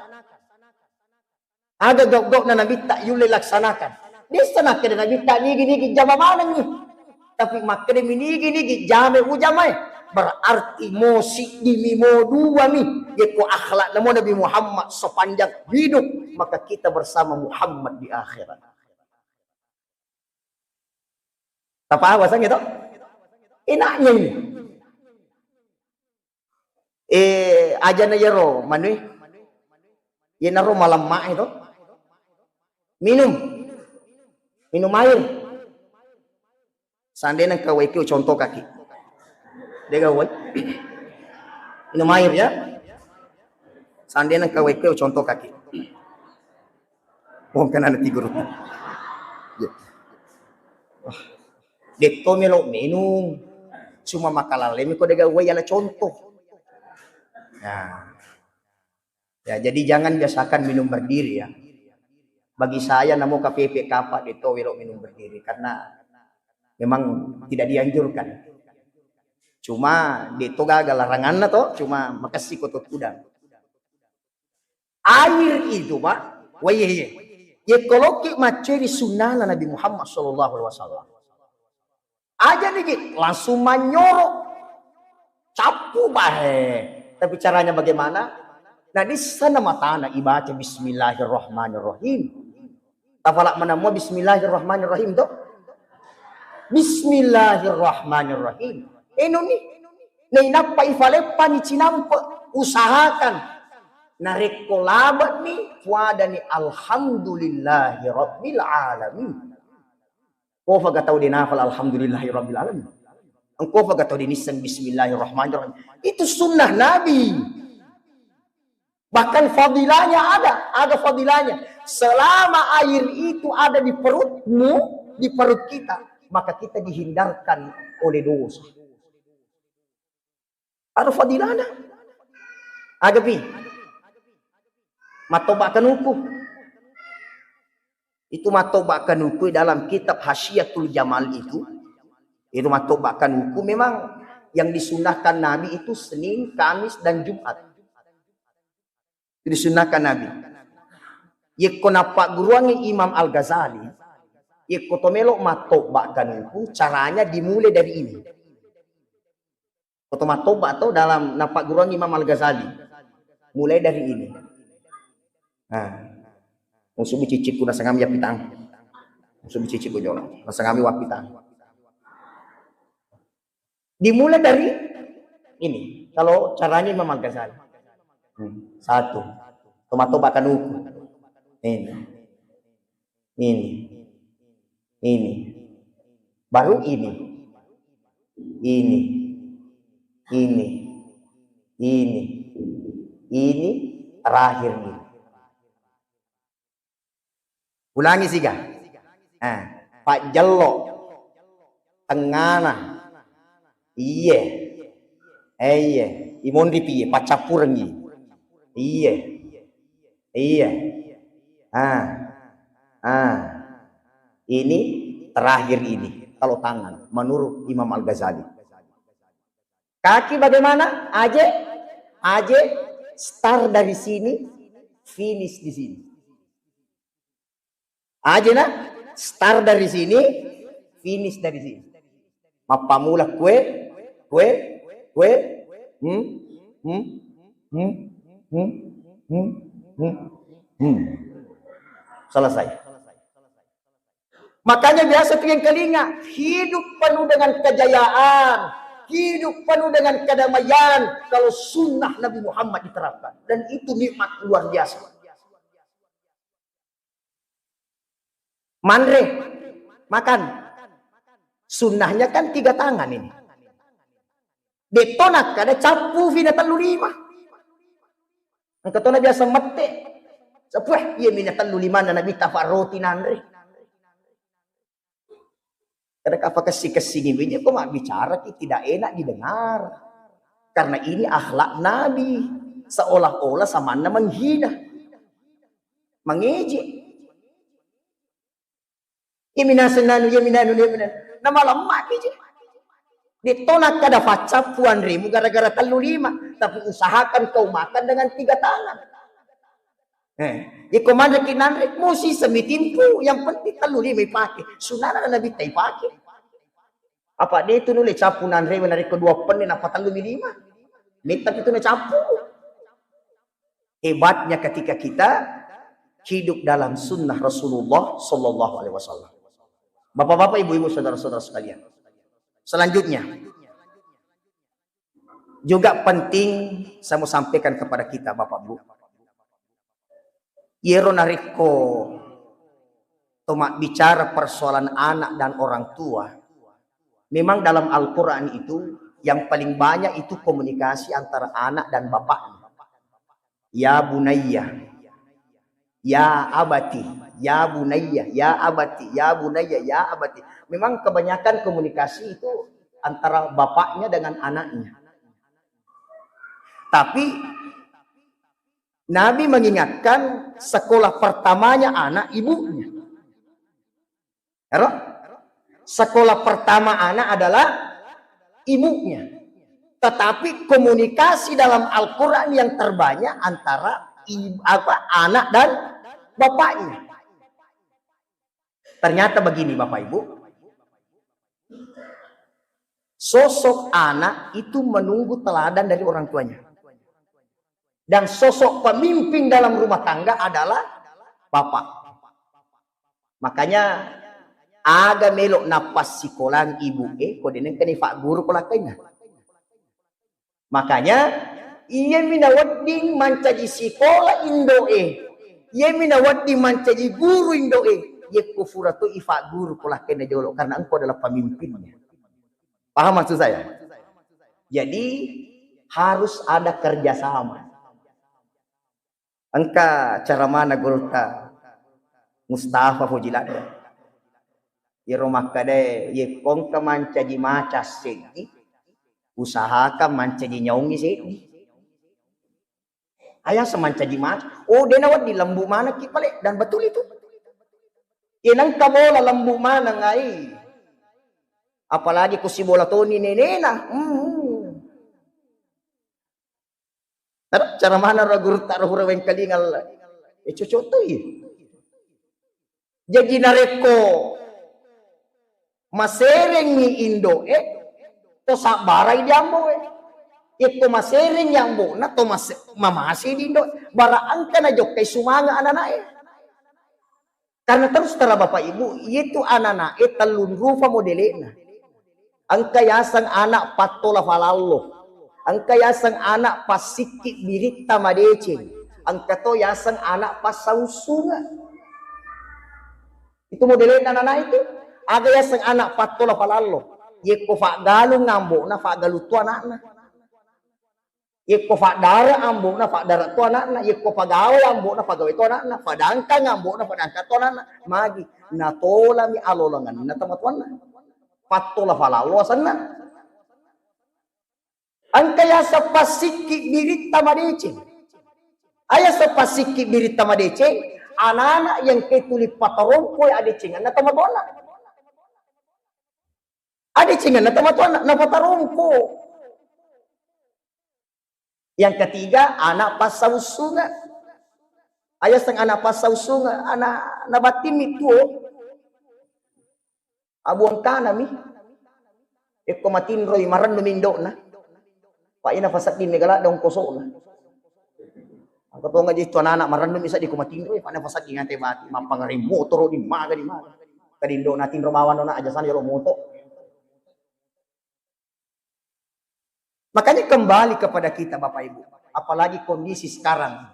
Ada dok-dok Nabi tak boleh laksanakan. Di sana kira Nabi tak nigi jama mana nih? Tapi makanya nigi jame ujamai. Berarti mosi di mo dua nih. Yaitu akhlak nama Nabi Muhammad sepanjang hidup. Maka kita bersama Muhammad di akhirat. Apa awasan gitu? Enaknya ini. Aja na yero, manui. Yenaro malam mak itu. Minum air. Seandainya kawai kau contoh kaki. Dia kawai. Minum air ya. Seandainya kawai kau contoh kaki. Mungkin ada 3 rupiah. Dekto melo minum. Cuma makalalem kau dia kawai ala contoh. Ya, jadi jangan biasakan minum berdiri ya. Bagi saya namo KPP kapak itu welo minum berdiri karena memang tidak dianjurkan. Cuma itu gagal larangan toh, cuma makasih kotot kuda. Air itu Pak, wayeh. Ya kalau kita maceri sunnah Nabi Muhammad sallallahu alaihi wasallam. Aja nih langsung manyorok. Capu bahe. Tapi caranya bagaimana? Nah di sana matana ibaca Bismillahirrahmanirrahim. Tafalak mana mau Bismillahirrahmanirrahim toh? Bismillahirrahmanirrahim. Eno nih. Nah inapa ifalepa ni cinampa usahakan. Nareko labat nih. Wadani alhamdulillahi rabbil alamin. Kau faga tahu dinafal alhamdulillahi rabbil alamin. Engkau faga tahu dinisan Bismillahirrahmanirrahim. Itu sunnah Nabi. Bahkan fadilahnya ada fadilahnya. Selama air itu ada di perutmu, di perut kita, maka kita dihindarkan oleh dosa. Ada fadilahnya. Agapi. Matobakan hukum. Itu matobakan hukum dalam kitab Hasyiatul Jamal itu. Itu matobakan hukum memang yang disunahkan Nabi itu Senin, Kamis, dan Jumat. Disunahkan Nabi. Yekko napak guruangi Imam Al-Ghazali. Yekko tomelo matobakan hukum caranya dimulai dari ini. Koto matobak atau dalam napak guruangi Imam Al-Ghazali. Mulai dari ini. Nah. Musuh bicicik kuna sangami yapitang. Musuh bicicik ujong. Sangami wapitang. Dimulai dari ini. Kalau caranya Imam Al-Ghazali. 1. Tomat-tobakan hukum. Ini. Baru ini, ini terakhir ini. Ulangi sih ga? Pak Jello, tengana, iya, imon piye, pacapurengi, iya, ini terakhir ini. Kalau tangan, menurut Imam Al-Ghazali. Kaki bagaimana? Aje, start dari sini, finish di sini. Aje nah, start dari sini, finish dari sini. Mapamula kue, selesai. Makanya biasa pengen telinga, hidup penuh dengan kejayaan, hidup penuh dengan kedamaian kalau sunnah Nabi Muhammad diterapkan. Dan itu nikmat luar biasa. Manre, makan. Sunnahnya kan 3 tangan ini. Detonak ada capu vina 35. Angkatona biasa mete. Sepuh, iya mina 35 na Nabi tafarroti nanre. Karena apa kesini kok mak bicara tidak enak didengar. Karena ini akhlak Nabi. Seolah-olah samana menghina. Mengejek. Yaminanu. Nama lemak aja. Ditolak kada facap puan rimu gara-gara 35. Tapi usahakan kau makan dengan 3 tangan. Di komanda kinanrik musi semitimpu yang penting 35 pakai. Sunana Nabi tai pakai. Apa dia itu nulis capu nanre menarik kedua penin apa 35. Minta itu capu. Hebatnya ketika kita hidup dalam sunnah Rasulullah Sallallahu Alaihi Wasallam. Bapak-bapak, ibu-ibu, saudara-saudara sekalian. Selanjutnya, juga penting saya mau sampaikan kepada kita, Bapak Bu. Yero nariko tomak bicara persoalan anak dan orang tua. Memang dalam Al-Quran itu yang paling banyak itu komunikasi antara anak dan bapaknya. Ya bunayya, ya abati, ya bunayya, ya abati, ya bunayya, ya abati. Memang kebanyakan komunikasi itu antara bapaknya dengan anaknya. Tapi Nabi mengingatkan sekolah pertamanya anak ibunya. Sekolah pertama anak adalah ibunya. Tetapi komunikasi dalam Al-Quran yang terbanyak antara anak dan bapaknya. Ternyata begini Bapak Ibu. Sosok anak itu menunggu teladan dari orang tuanya. Dan sosok pemimpin dalam rumah tangga adalah bapak. Makanya aga melok napas sikolang ibu kodenen kani pak guru kolakainya. Makanya ia minawadding mancaji sikola indoe. Ia minawadding mancaji guru indoe. Ia kufuratu ifa guru kolakainya jolo karena engkau adalah pemimpinnya. Paham maksud saya? Jadi harus ada kerjasama. Engka cara mana gurta Mustafa Fujilada. Ye rumah kade ye kongka mancaji macas segi. Usahakan mancaji nyaungi segi. Ayah semancaji macas. Oh denawat di lembu mana kipale dan betul itu. Ye nangka bola lembu mana ngai. Apalagi kusi bola toni nenena. Cara mana ragur taruh raweng kalingal. Cocok tuh ya. Jadi nareko masereng ni Indo to sabarai diambo itu masereng yang bona to mamasi di Indo bara angka na jok kay sumanga anak-anak karena terus tara Bapak Ibu itu anak-anak talun rufa modelena angka yasan anak patola falallo angka yasan anak pasikit birita madece angka to yasan anak pasausunga itu modelnya anak-anak itu Aga ya sang anak patola palalo. Ye ko fa galung ngambo na fa galu tu anak na. Ye ko fa dara ambo na fa dara tu anak na. Ye ko fa gawe ambo na fa gawe tu anak na. Fa dangka ngambo na fa dangka tu anak na. Magi na tola mi alolangan na tamatuan na. Patola palalo sana. Angkaya sa pasiki birita madece. Aya sa pasiki birita madece. Anak-anak yang ketuli patarongko ada cengan na tamatuan na. Ada cengan na tamatuan na patarongko. Yang ketiga, anak pasau sunga. Ayah sang anak pasau sunga, anak nabatim itu. Abuang kanami. Eko matin roy maran lumindo na. Pak ina fasakin megala dong kosok na. Ang katong nga dito anak maran lumisa di kumatin roy. Pak ina fasakin nga temati. Mampangarim motor di maga di maga. Kadindo natin romawan na ajasan yolo moto. Makanya kembali kepada kita Bapak Ibu. Apalagi kondisi sekarang.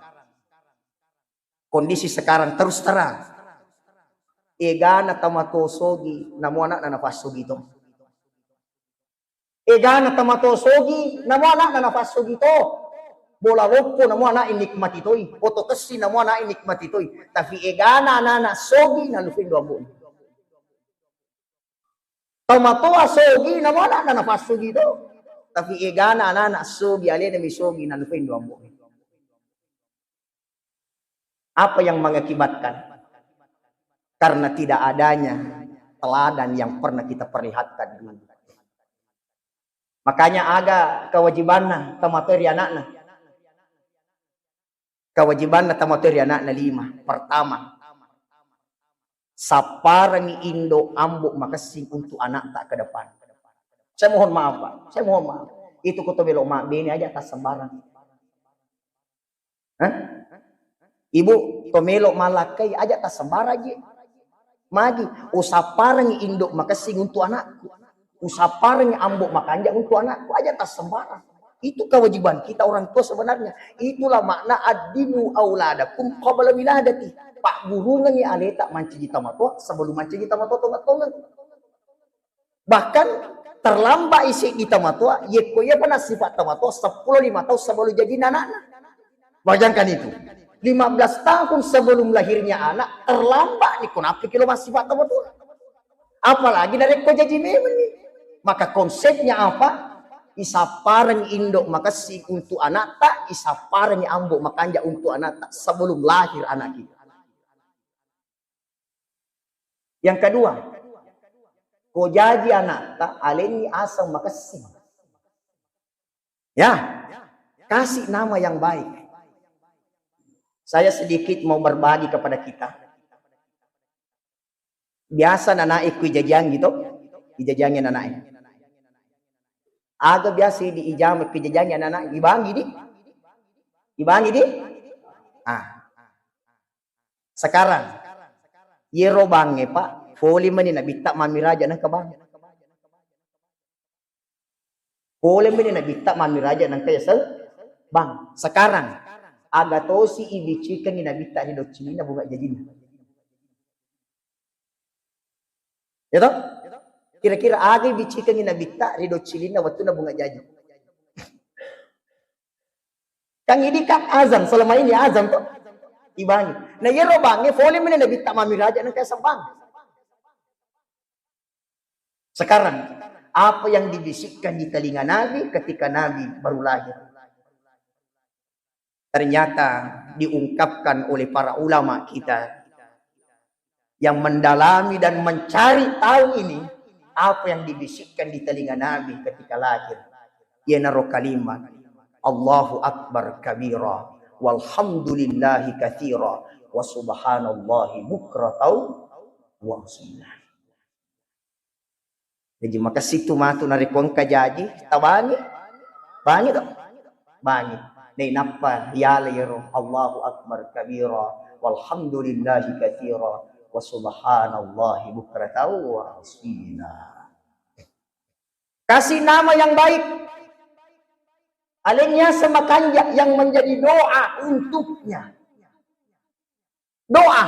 Kondisi sekarang terus terang. Egana tamatosogi namu anak na nafasogi to. Egana tamatosogi namu anak na nafasogi to. Bola loko namu anak inikmati toy. Oto kesi namu anak inikmati toy. Tapi egana anak sogi na lufin dua bulan. Tamatoa sogi namu anak na nafasogi to. Tapi egana anak sogi alih demi sogi na lufin dua bulan. Apa yang mengakibatkan? Karena tidak adanya teladan yang pernah kita perlihatkan dulu. Makanya ada kewajibanna tamateri anakna. Kewajibanna tamateri anakna 5. Pertama, saparang indo ambuk makasih untuk anak tak ke depan. Saya mohon maaf Pak. Saya mohon maaf. Itu kutu belok mak bini aja tas sembarang. Hah? Ibu tomelok malakai aja tas sembarang aja. Magi usaparang induk makasih untuk anakku. Usaparang ambuk makanja untuk anakku aja tas sembarang. Itu kewajiban kita orang tua sebenarnya. Itulah makna ad-dinu auladakum qabla wiladati. Pak burungan ya aleta mancing kita matua sebelum mancing kita matua tongat-tongat. Bahkan terlambat isi kita matua yeko ya pernah sifat tamatua 10-5 tahun sebelum jadi anak-anak. Bayangkan itu. 15 tahun sebelum lahirnya anak terlambat nih kenapa kilo masih sifat tamatua. Apalagi dari ko jadi memang nih. Maka konsepnya apa? Isaparang indok makasih untuk anak tak, isaparang ambuk makanja untuk anak tak sebelum lahir anak kita. Yang kedua, ko jadi anak tak aleni asal makasih. Ya, kasih nama yang baik. Saya sedikit mau berbagi kepada kita. Biasa naik kejadian gitu, kejadiannya naik. Agak biasa di ijam kejadiannya anak ibangi di. Sekarang, yero bange Pak, boleh menina bitak mami raja nang kabang. Boleh menina bitak mami raja nang kaya bang. Sekarang. Aga tosi ibicikan ni nabita ni docilina bunga jadina. Ya toh? Kira-kira aga ibicikan ni nabita ni docilina waktu na bunga jadi. Kang ini kan azan selama ini azan toh. Ibani. Na yero bange fole men nabita mami raja nang kaya sabang. Sekarang apa yang dibisikkan di telinga Nabi ketika Nabi baru lahir? Ternyata diungkapkan oleh para ulama kita yang mendalami dan mencari tahu ini apa yang dibisikkan di telinga Nabi ketika lahir. Ia naruh kalimat Allahu Akbar kabira walhamdulillahi katsira wa subhanallahi bukratan wa asila. Jadi maka situ matu narikon kajaji tabangi bangi tak bangi. Nei napa yalero Allahu Akbar kabira walhamdulillahi katsira wa subhanallahi bukratan wa asila. Kasih nama yang baik. Alenya semakanya yang menjadi doa untuknya. Doa.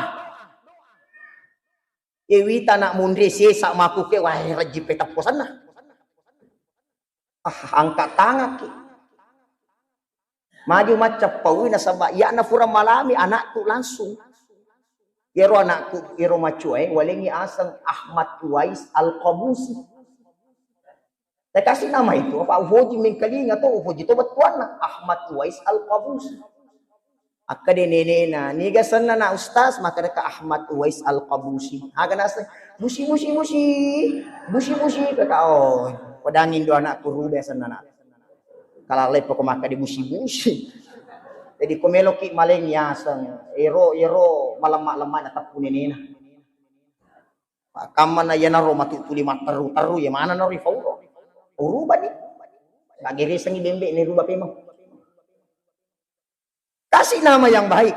Ewi tanak mundre sak maku ke wah rejip petaposan nah. Angkat tangan ki. Maju macam pawi na sabak ya na fura malami anakku langsung. Iro anakku iro macuai walengi asang Ahmad Uwais Al-Qabusi. Saya kasih nama itu apa uhoji mengkalinga to uhoji to betuan na Ahmad Uwais Al-Qabusi. Akka de nenena niga sanna na ustaz maka ka Ahmad Uwais Al-Qabusi. Aga nasa busi kata oh padangin do anakku rude sanna na. Kalau lepo ko maka di busi. Jadi komeloki maleng yasang ero malamak-lemak na tapune nena. Kaman na yana ro matutuli mataru ya mana na ri fauro. Uruba ni. Bagiri sangi bembe ni ruba pemang. Kasih nama yang baik.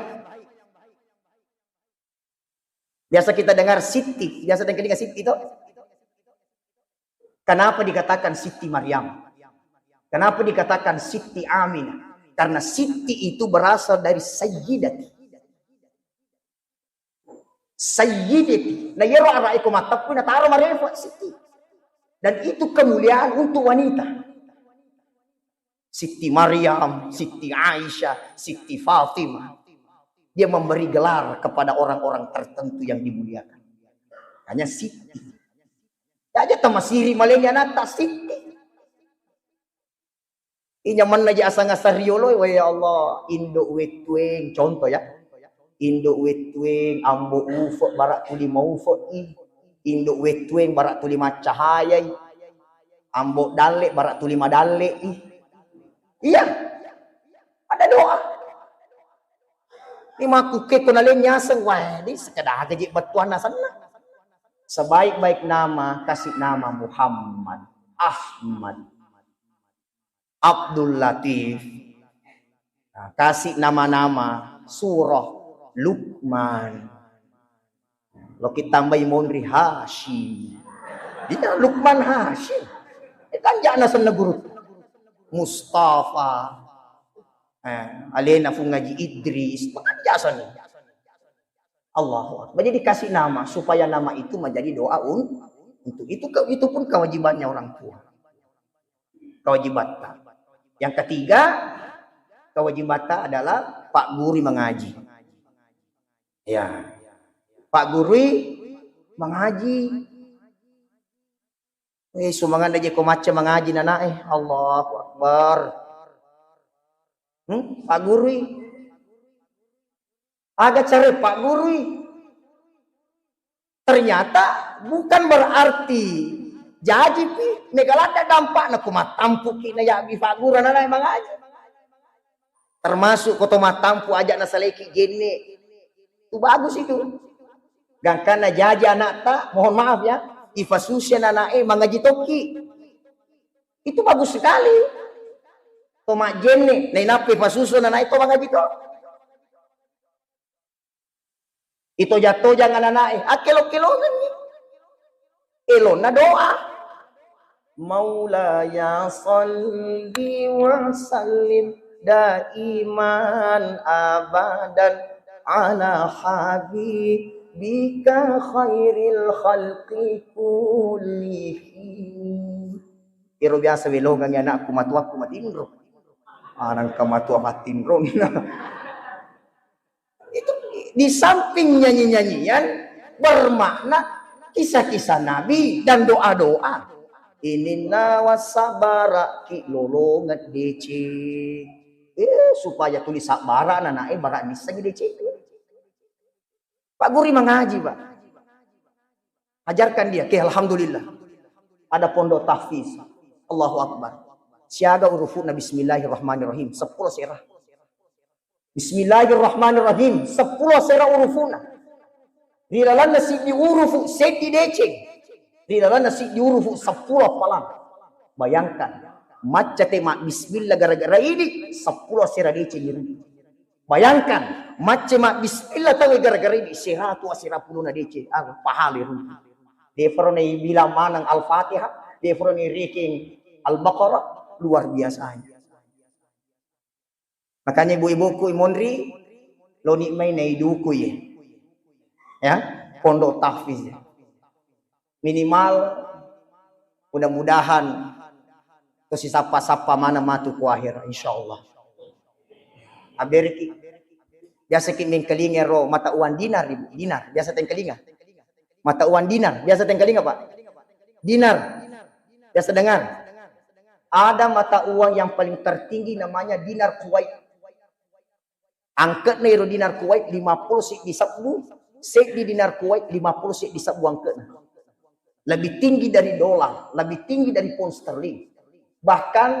Biasa kita dengar Siti. Biasa dengar Siti itu. Kenapa dikatakan Siti Maryam? Kenapa dikatakan Siti Aminah? Karena Siti itu berasal dari Sayyidati. Sayyidati. Nah yero araiku matapun nataro marefa Siti. Dan itu kemuliaan untuk wanita. Siti Maryam, Siti Aisyah, Siti Fatimah. Dia memberi gelar kepada orang-orang tertentu yang dimuliakan. Hanya Siti. Aja tamasiri malenya nata Siti. Inyaman aja asang asariolo ya Allah. Indo wetweng contoh ya. Indo wetweng ambo ufo barak tuli maufo i. Indo wetweng barak tuli macahayai. Ambo dale barak tuli madale i. Iya, ada doa. Ini maku ke kunalin nyaseng, wah, ini sekedar kejik betuan nasana. Sebaik-baik nama, kasih nama Muhammad, Ahmad, Abdul Latif. Nah, kasih nama-nama surah Luqman. Lo kita tambahin mondri Hashim. Dia Luqman Hashim. Kan jangan nasana guru. Mustafa, alena fu ngaji Idris, jasa nih. Allahu Akbar. Jadi dikasih nama supaya nama itu menjadi doa untuk itu pun kewajibannya orang tua. Kewajiban. Yang ketiga, kewajiban adalah Pak Guru mengaji. Ya, Pak Guru mengaji. Sumangan aja ko macam mengaji nana Allahu Akbar. Pak Guru. Agak cari Pak Guru. Ternyata bukan berarti jadi pi negalada dampak na kumatampu kina ya bi Pak Guru nana mengaji. Termasuk koto matampu aja na saleki gene. Itu bagus itu. Gangkana jaji anak tak, mohon maaf ya. Ifasusya nanae mangaji toki. Itu bagus sekali. Tomak jenne, nainape ifasusya nanae to mangaji to. Itu jatuh jangan nanae. Akelo-kelongan ni. Elon na doa. Maulaya salli wa sallim daiman abadan ala habib bika khairil khalqi kullihi. Iro biasa belogang anakku matuaku matinro. Arang kamatua matinro. Itu di samping nyanyi-nyanyian bermakna kisah-kisah Nabi dan doa-doa. Inna wasabara ki lolongat DC. Supaya tulis sabara nanae barak bisa DC. Pak Guru mengaji, Pak. Ajarkan dia. Oke, alhamdulillah. Ada pondok tahfiz. Allahu Akbar. Siaga urufuna bismillahirrahmanirrahim. 10 serah. Bismillahirrahmanirrahim. 10 serah urufuna. Rilalan nasi di urufu seti deceng. Rilalan nasi di urufu 10 palang. Bayangkan. Macca tema bismillah gara-gara ini 10 serah deceng. Bayangkan. Macam bismillah tahu gara-gara ini siratu asirapuluna DC pahali ru. Dia bilang manang Al-Fatihah, dia ranking Al-Baqarah luar biasanya. Makanya ibu-ibuku imondri lo nikmai nai duku ya. Ya, pondok tahfiz. Minimal mudah-mudahan to si sapa-sapa mana matu ku akhir insyaallah. Aberki biasa kiming kelinga ro mata uang dinar, dinar biasa teng kelinga. Mata uang dinar biasa teng kelinga Pak. Dinar biasa dengar. Ada mata uang yang paling tertinggi namanya dinar Kuwait. Angkat nih dinar Kuwait 50 sik di sabu, sik di dinar Kuwait 50 sik di sabu angkat. Lebih tinggi dari dolar, lebih tinggi dari pound sterling. Bahkan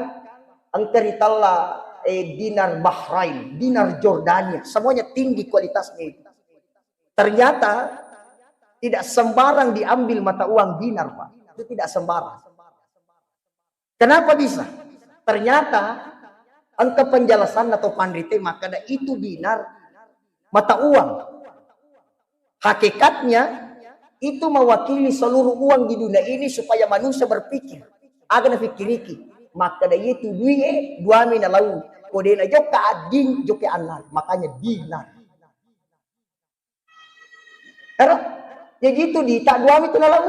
angkeritalla dinar Bahrain, dinar Jordania, semuanya tinggi kualitasnya itu. Ternyata tidak sembarang diambil mata uang dinar, Pak. Itu tidak sembarang. Kenapa bisa? Ternyata angka penjelasan atau pandrite maka itu dinar mata uang. Hakikatnya itu mewakili seluruh uang di dunia ini supaya manusia berpikir. Agar fikiriki. Maka itu duit dua mina lau. Kode na jok ading jok anak. Makanya dinar. Karena ya gitu di tak dua mina lau.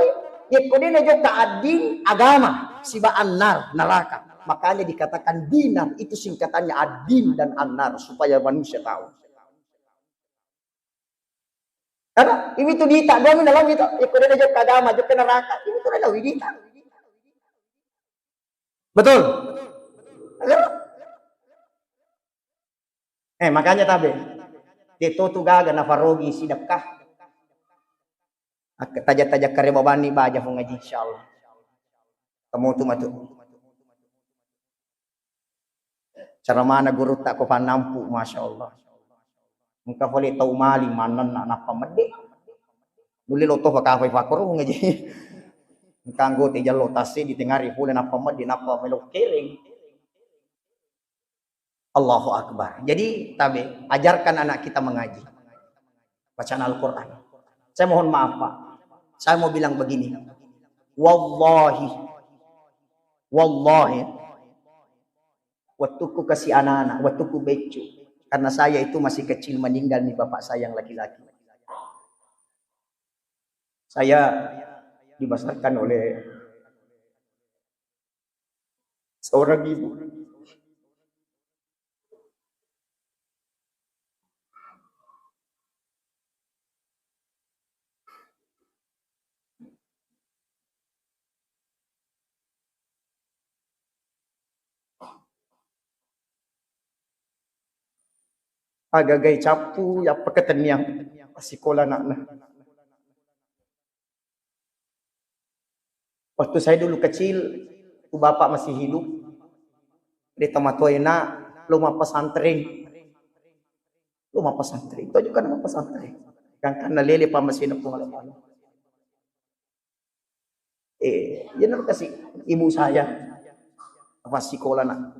Ya kode na jok ading agama. Siba anar neraka. Makanya dikatakan dinar itu singkatannya adin dan anar supaya manusia tahu. Karena ini tuh dita dua mina lau itu. Ya kode na jok agama jok neraka. Ini tuh lau dita. Betul. Makanya tabe. Dito tu gaga na farogi sidapkah. Tajak-tajak kare babani baja ho ngaji insyaallah. Kamu tu matu. Cara mana guru tak ko panampu masyaallah. Muka boleh tahu mali manan nak pamede. Duli loto pakafai fakor ngaji. Kanggo te jallo tasi di tengari pula napa medi napa melok kering. Allahu Akbar. Jadi tabe ajarkan anak kita mengaji. Bacaan Al-Qur'an. Saya mohon maaf Pak. Saya mau bilang begini. Wallahi waktuku kasih anak-anak, waktuku becu. Karena saya itu masih kecil meninggal nih bapak saya yang laki-laki. Saya dibesarkan oleh seorang ibu. Agak-agak capu ya paketan yang sekolah nak. Waktu saya dulu kecil, bapak masih hidup di Tamatoyna, rumah pesantren. Rumah pesantren, itu juga nama pesantren. Kan lele pa masih na pengalaman. Yan kasih ibu saya apa sekolah nak.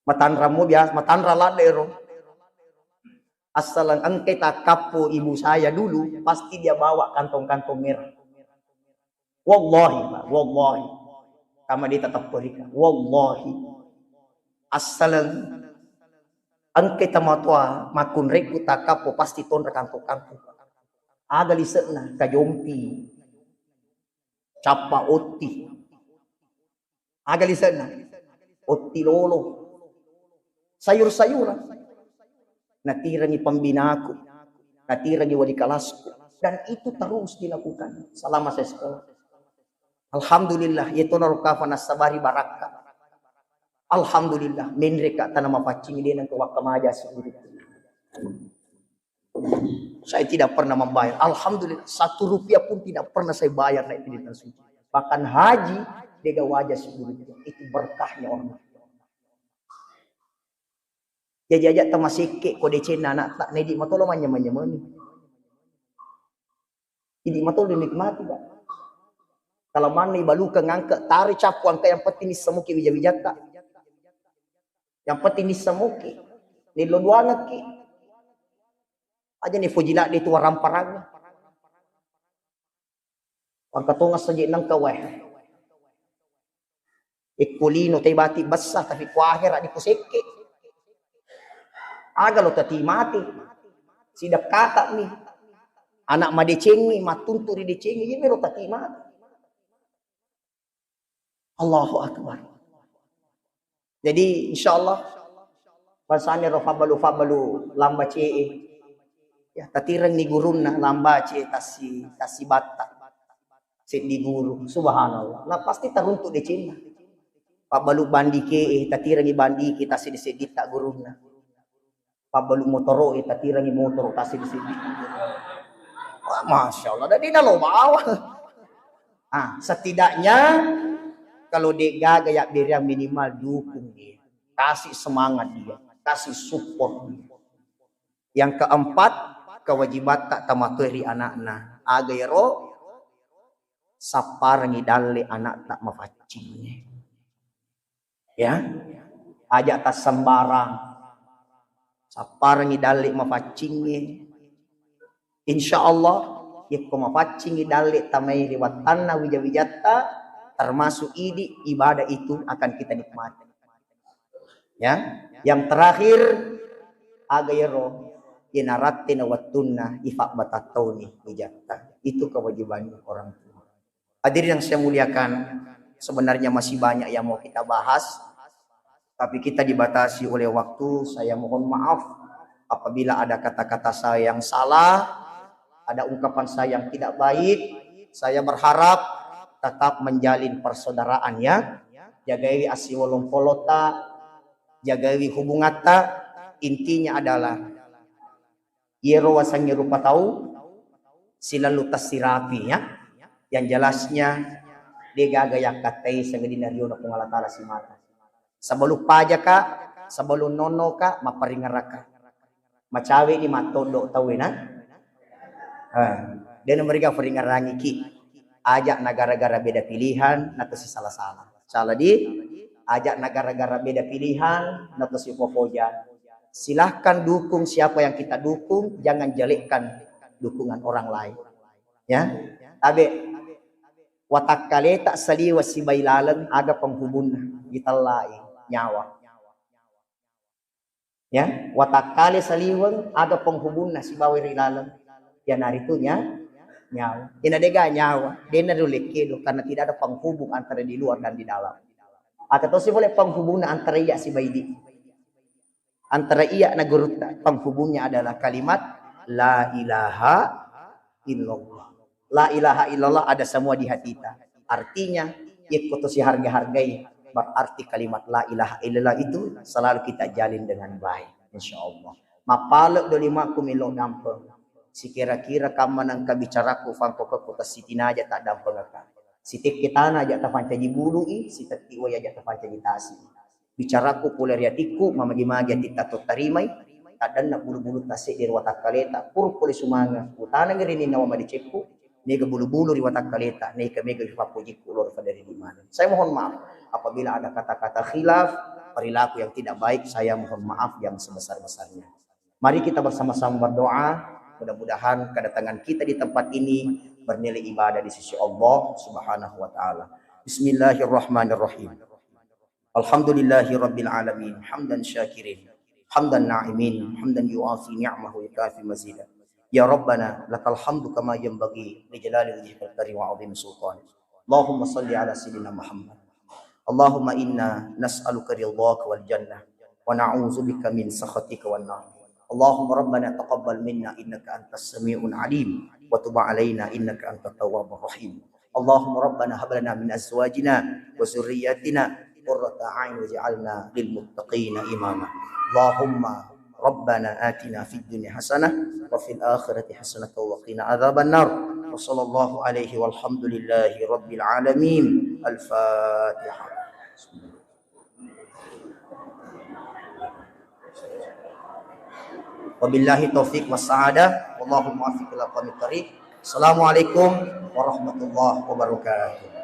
Matanra mo biasa, matanra ladero. Asalan ang kita kapo ibu saya dulu, pasti dia bawa kantong-kantong merah. Wallahi, Pak, wallahi. Kama dia tetap berikan. Wallahi. Asalan ang kita matua makun reku takapo pasti ton kantong-kantong. Aga liset na kajompi. Capa oti. Aga liset na. Oti lolo. Sayur-sayuran. Natira ni pambinaku, natira ni wali kelasku, dan itu terus dilakukan selama saya sekolah. Alhamdulillah, itu narukafan as-sabari baraka. Alhamdulillah, menreka tanam pacing dia nang kawak kamaja sendiri. Saya tidak pernah membayar. Alhamdulillah, 1 rupiah pun tidak pernah saya bayar naik di tanah suci. Bahkan haji dia wajah sendiri. Itu berkahnya orang. Jajak tamasike ko de cina anak tak nedi matolo manya-manya. Idi matolo nikmati ba. Kalau mana ibaluka ngangka tari capu angka yang penting semuki bija-bijata. Yang penting semuki. Ni loduana ki. Aja ni fujila di tua ramparagnya. Angka tungas saja nang kaweh. Ikulino tay bati basah tapi kuahir di kuseke. Aga lo tati mati. Sidap kata nih. Anak ma decengi, matuntu di decengi, ini mero takima. Allahu Akbar. Jadi insyaallah basane ro fabalu lamba cee. Ya tatireng ni gurunna lamba cee tasi batta. Sit di guru, subhanallah. Nah pasti taruntuk decengi. Pabalu bandi ke tatirangi bandi kita sedit tak guruna. Pabalu motoro tatirangi motor ta sedit. Wah, masya Allah. Dari nalo bawa. Setidaknya kalau dia gaya biar yang minimal dukung dia, kasih semangat dia, kasih support dia. Yang keempat, kewajiban tak tamaturi anak-anak. Agero saparangi dalle anak tak mafacinya. Ya, ajak tas sembarang, saparangi dalle mafacinya. Insya Allah, yaitu mafacingi dalle tamai lewat tanah wijawijata, termasuk ibadah itu akan kita nikmati. Ya, yang terakhir agayro inaratina watunna ifak batatoni wijata. Itu kewajiban orang tua. Hadirin yang saya muliakan, sebenarnya masih banyak yang mau kita bahas, tapi kita dibatasi oleh waktu. Saya mohon maaf apabila ada kata-kata saya yang salah, ada ungkapan saya yang tidak baik. Saya berharap tetap menjalin persaudaraan ya. Jagai asiwolong polota, jagai hubungata. Intinya adalah yero wasangnya rupa tahu silalu tasirapi ya. Yang jelasnya dia gagayak katai sangadina riyo na pungalatala si mata. Sebelum paja ka, sebelum nono ka, maparingaraka. Macawe ni matondo tahu na. Dan mereka peringarangi ki. Ajak negara-negara beda pilihan, nato si salah-salah. Salah di, ajak negara-negara beda pilihan, nato si popoja. Silahkan dukung siapa yang kita dukung, jangan jelekkan dukungan orang lain. Ya, tabe watak kale tak saliwa si bailalan aga penghubung gitalai nyawa. Ya, watak kale saliwang aga penghubung si bawirilalan. Yan naritunya nyawa. Inadega nyawa. Dia narulikedo karena tidak ada penghubung antara di luar dan di dalam. Atau si boleh penghubung antara iya si baidi. Antara iya na guruta. Penghubungnya adalah kalimat la ilaha illallah. La ilaha illallah ada semua di hati kita. Artinya ikut si harga-hargai. Berarti kalimat la ilaha illallah itu selalu kita jalin dengan baik. InsyaAllah. Mapalak dolima kumilo dampeng. Si kira-kira kaman ang kabicaraku fangko ko ta sitina aja tak dampeng ka. Sitik kita na aja ta fancaji bului, si tatiwa aja ta fancaji tasi. Bicaraku polariatiku mamagi-magi ati tato tarimay, tadan na bulu-bulu tasi di watak kaleta, pur puli sumanga. Utana ngiri ni nawa madiceku, nega bulu-bulu di watak kaleta, nega mega papujiku lor dari di mana. Saya mohon maaf apabila ada kata-kata khilaf, perilaku yang tidak baik, saya mohon maaf yang sebesar-besarnya. Mari kita bersama-sama berdoa. Mudah-mudahan kedatangan kita di tempat ini bernilai ibadah di sisi Allah Subhanahu wa taala. Bismillahirrahmanirrahim. Alhamdulillahi rabbil alamin, hamdan syakirin, hamdan na'imin, hamdan yu'afi ni'amahu yukafi mazida. Ya Rabbana lakal hamdu kama yanbaghi li jalali wajhikal karim wa 'azimi sultan. Allahumma shalli ala sayyidina Muhammad. Allahumma inna nas'aluka ridhaka wal jannah wa na'udzubika min sakhatika wan nar. Allahumma rabbana taqabbal minna innaka antas sami'un alim wa tub 'alaina innaka antat tawwabur rahim. Allahumma rabbana hab lana min azwajina wa dhurriyyatina qurrata a'yun waj'alna lil muttaqina imama. Allahumma rabbana atina fid dunya hasanah wa fil akhirati hasanah wa qina adzaban nar. Wa sallallahu alaihi walhamdulillahi rabbil alamin. Al-Fatihah. Wabillahi taufiq wassa'adah. Wallahu muwaffiq ila aqwamit thariq. Assalamualaikum warahmatullahi wabarakatuh.